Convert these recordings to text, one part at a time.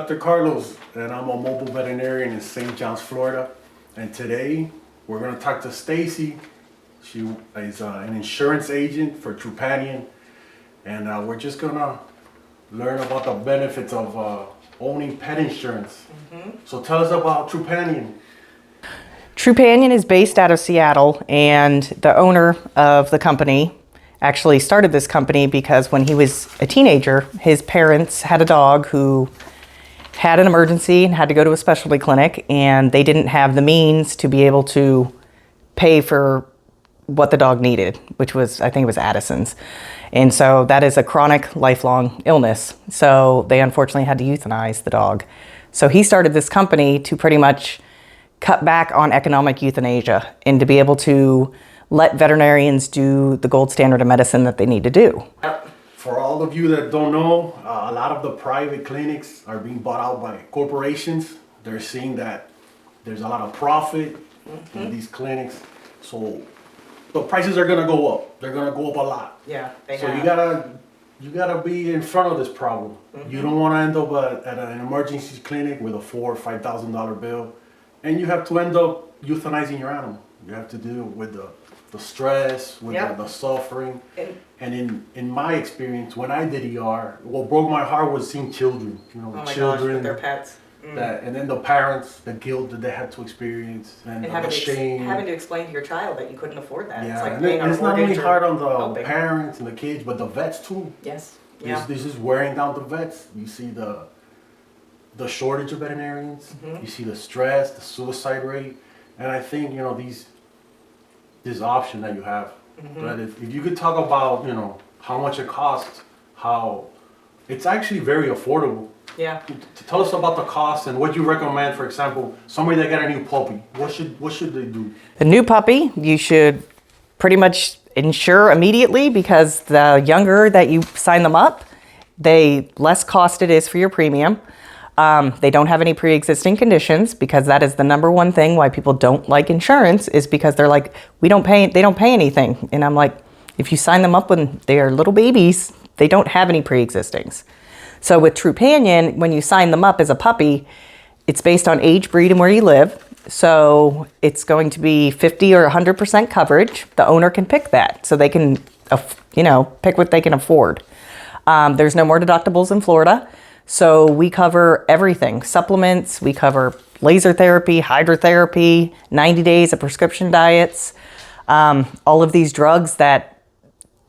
Dr. Carlos, and I'm a mobile veterinarian in St. John's, Florida. And today we're going to talk to Stacy. She is an insurance agent for Trupanion, and we're just going to learn about the benefits of owning pet insurance. So tell us about Trupanion. Trupanion is based out of Seattle, and the owner of the company actually started this company because when he was a teenager, his parents had a dog who had an emergency and had to go to a specialty clinic, and they didn't have the means to be able to pay for what the dog needed, which was, I think it was Addison's. And so that is a chronic, lifelong illness. So they unfortunately had to euthanize the dog. So he started this company to pretty much cut back on economic euthanasia and to be able to let veterinarians do the gold standard of medicine that they need to do. For all of you that don't know, a lot of the private clinics are being bought out by corporations. They're seeing that there's a lot of profit in these clinics. So the prices are gonna go up. They're gonna go up a lot. Yeah, So you gotta be in front of this problem. You don't wanna end up at an emergency clinic with a $4,000 or $5,000 bill. And you have to end up euthanizing your animal. You have to deal with the stress, with the suffering. And in my experience, when I did ER, what broke my heart was seeing children, children with their pets. And then the parents, the guilt that they had to experience, and the shame. Having to explain to your child that you couldn't afford that. Yeah, it's like and paying it's not only hard on the helping. parents and the kids, but the vets too. Yes. Yeah. This is wearing down the vets. You see the shortage of veterinarians. You see the stress, the suicide rate, and I think this option that you have. But if you could talk about how much it costs, how it's actually very affordable. Yeah. Tell us about the cost and what you recommend. For example, somebody that got a new puppy, what should they do? The new puppy, you should pretty much insure immediately, because the younger that you sign them up, the less cost it is for your premium. They don't have any pre-existing conditions, because that is the number one thing why people don't like insurance, is because they're like, they don't pay anything. And I'm like, if you sign them up when they are little babies, they don't have any pre-existings. So with Trupanion, when you sign them up as a puppy, it's based on age, breed, and where you live. So it's going to be 50 or 100% coverage. The owner can pick that, so they can, pick what they can afford. There's no more deductibles in Florida. So we cover everything, supplements, we cover laser therapy, hydrotherapy, 90 days of prescription diets, all of these drugs that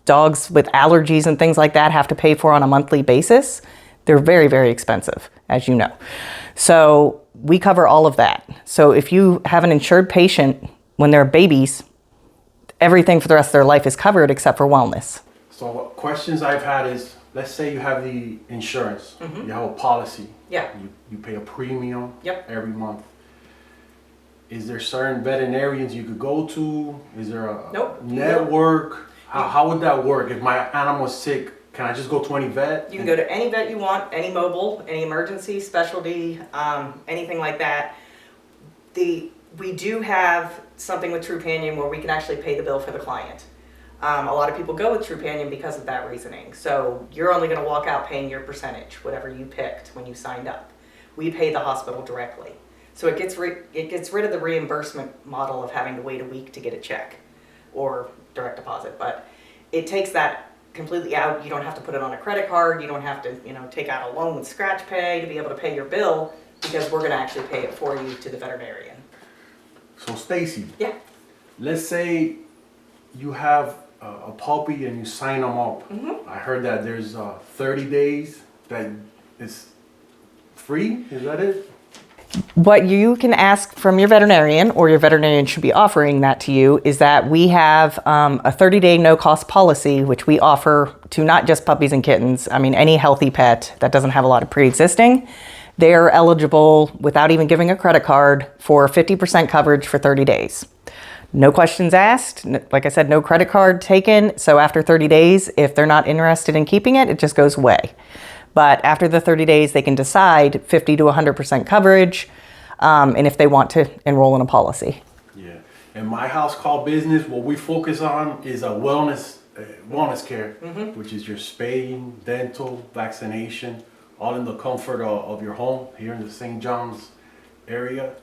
dogs with allergies and things like that have to pay for on a monthly basis. They're very, very expensive, as you know. So we cover all of that. So if you have an insured patient when they're babies, everything for the rest of their life is covered except for wellness. So questions I've had is, let's say you have the insurance, you have a policy. Yeah. You pay a premium every month. Is there certain veterinarians you could go to? Is there a network? How would that work? If my animal's sick, can I just go to any vet? You can go to any vet you want, any mobile, any emergency, specialty, anything like that. We do have something with Trupanion where we can actually pay the bill for the client. A lot of people go with Trupanion because of that reasoning. So you're only going to walk out paying your percentage, whatever you picked when you signed up. We pay the hospital directly. So it gets rid of the reimbursement model of having to wait a week to get a check or direct deposit. But it takes that completely out. You don't have to put it on a credit card. You don't have to, take out a loan with scratch pay to be able to pay your bill, because we're going to actually pay it for you to the veterinarian. So Stacy, Yeah. let's say you have a puppy and you sign them up. I heard that there's 30 days that is free. Is that it? What you can ask from your veterinarian, or your veterinarian should be offering that to you, is that we have a 30-day no-cost policy, which we offer to not just puppies and kittens. I mean, any healthy pet that doesn't have a lot of pre-existing, they're eligible, without even giving a credit card, for 50% coverage for 30 days. No questions asked. Like I said, no credit card taken. So after 30 days, if they're not interested in keeping it, it just goes away. But after the 30 days, they can decide 50 to 100% coverage, and if they want to enroll in a policy. Yeah. In my house call business, what we focus on is a wellness care, which is your spaying, dental, vaccination, all in the comfort of your home here in the St. John's area.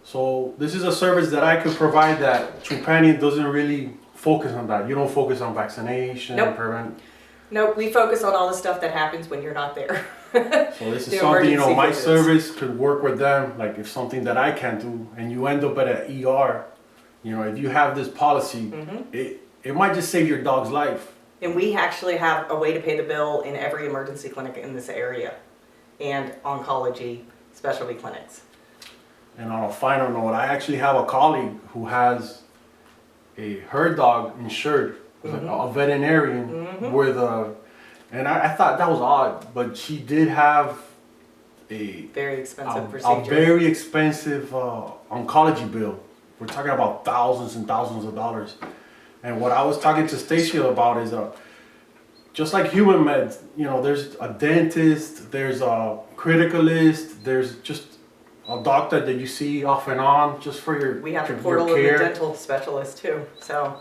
So this is a service that I could provide that Trupanion doesn't really focus on that. You don't focus on vaccination, Nope. prevent. Nope, we focus on all the stuff that happens when you're not there. So this is The something, you know, emergency my visits. service could work with them. Like if something that I can't do and you end up at an ER, you know, if you have this policy, it might just save your dog's life. And we actually have a way to pay the bill in every emergency clinic in this area and oncology specialty clinics. And on a final note, I actually have a colleague who has her dog insured, a veterinarian with a, and I thought that was odd, but she did have a Very expensive a procedure. very expensive oncology bill. We're talking about thousands and thousands of dollars. And what I was talking to Stacy about is just like human meds, you know, there's a dentist, there's a criticalist, there's just a doctor that you see off and on just for your We have a your portal of the care. dental specialist too, so.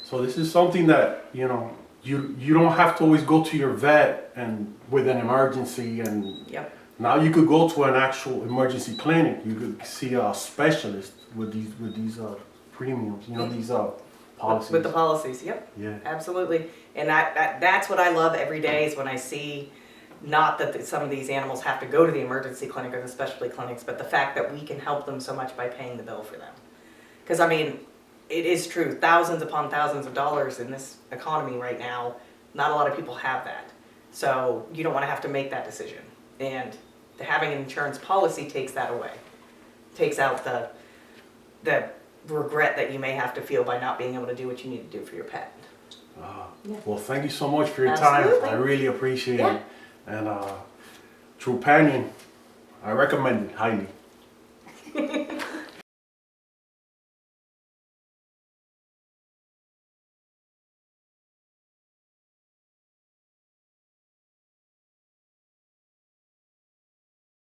So this is something that, you know, you don't have to always go to your vet and with an emergency, and Yep. now you could go to an actual emergency clinic. You could see a specialist with these premiums, you know, these policies. With the policies, yep. Yeah. Absolutely. And that's what I love every day is when I see, not that some of these animals have to go to the emergency clinic or the specialty clinics, but the fact that we can help them so much by paying the bill for them. Because I mean, it is true, thousands upon thousands of dollars in this economy right now, not a lot of people have that. So you don't want to have to make that decision. And having an insurance policy takes that away. Takes out the regret that you may have to feel by not being able to do what you need to do for your pet. Well, thank you so much for your Absolutely. time. I really appreciate Yeah. it. And Trupanion, I recommend it highly.